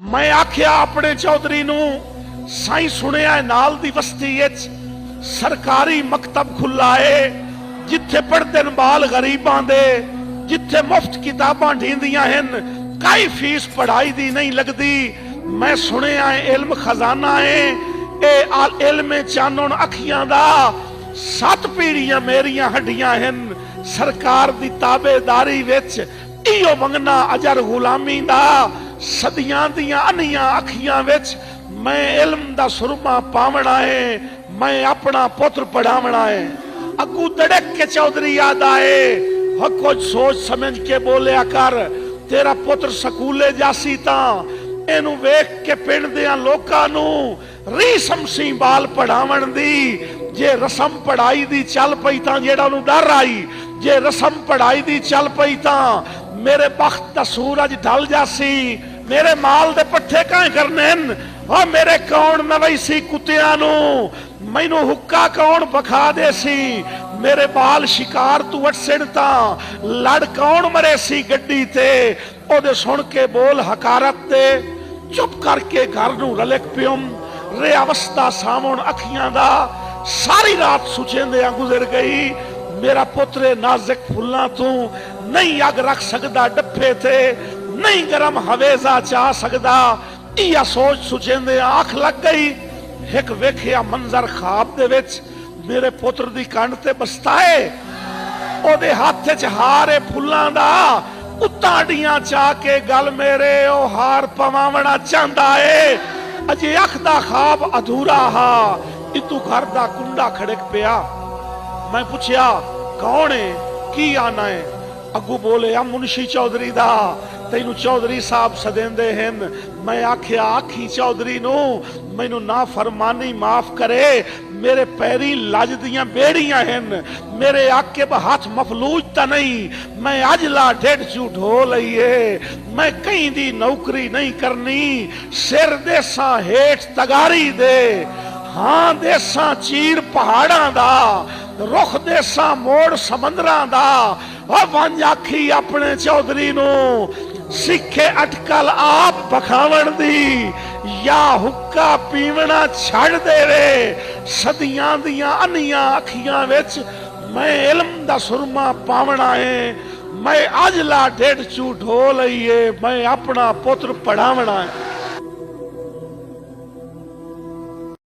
मैं आख्या अपने चौधरी नू साई सुनिया नाल दी बस्ती सरकारी मकतब खुला है जिथे पढ़ते बाल गरीबां दे, जिथे मुफ्त किताबां ढींदियां हन, कई फीस पढ़ाई दी नहीं लगती। मैं सुनिया इल्म खजाना है, ए इल्म चानन अखियां दा 7 पीढ़ियां मेरियां हड्डियां हन। सरकार दी ताबेदारी विच इहो मंगना अजर गुलामी दा, सदियां दियां अनियां अखियां विच मैं इल्म दा सुरमा पावना है, मैं अपना पुत्र पढ़ावना है। अगू दड़क के चौधरी याद आए, हो कुछ सोच समझ के बोलिया कर, तेरा पुत्र स्कूले जासी ता एनू वेख के पिंड दियां लोकां नू रीसम सी बाल पढ़ावन दी। जे रसम पढ़ाई दी चल पई तां जेड़ा नू डर आई, जे रसम पढ़ाई दी चल पई तां मेरे बख्त दा सूरज ढल जासी। मेरे माल दे पट्ठे कां करने ओ मेरे कौन नवैसी कुत्तियां नू मैनू हुक्का कौन बखा दे सी। मेरे बाल शिकार तू अटसण तां लड़ कौन मरे सी गड्डी ते। ओदे सुन के बोल हकारत दे चुप करके घर नू रलक पियम। रे अवस्था सामण अखियां दा सारी रात सुचेंदियां गुजर गई। मेरा पुत्र नाजुक फुल्लां तू नहीं अग रख सकदा डफे ते, नहीं गरम हवेजा चा सकदा। इया सोच सुचेंदे आंख लग गई। एक वेखिया मंजर ख्वाब दे विच मेरे पुत्र दी कंड ते बस्ताए, ओदे हाथ च हार है फुल्लां दा। उताड़ियां चा के गल मेरे ओ हार पवावना चाहता है। अजे अख दा ख्वाब अधूरा हा, इतू घर दा कुंडा खड़क पिया। मैं पूछया कौन है, की आना है? अगू बोले आ मुंशी चौधरी दा, तेनू चौधरी साहब सदेंदे हन। मैं आख्या आखी चौधरी नू मैनू ना फरमानी माफ करे, मेरे पैरी लज दियां बेड़ियां हन, मेरे आके हाथ मफलूज ता नहीं। मैं अजला ढेड चू ढो लईए, मैं कहीं दी नौकरी नहीं करनी। सिर देसा हेठ तगारी दे, हाँ देसा चीर पहाड़ां दा, रुख देसा मोड़ समंदरां दा। और वंज आखी अपने चौधरी नू सिखे अटकल आप बखावन दी, या हुक्का पीवना छड़ देवे। सदियां दियां अनियां अखियां विच मैं इल्म दा सुरमा पावना है। मैं अजला ढेड चू ढो लईए, मैं अपना पुत्र पढ़ावना है।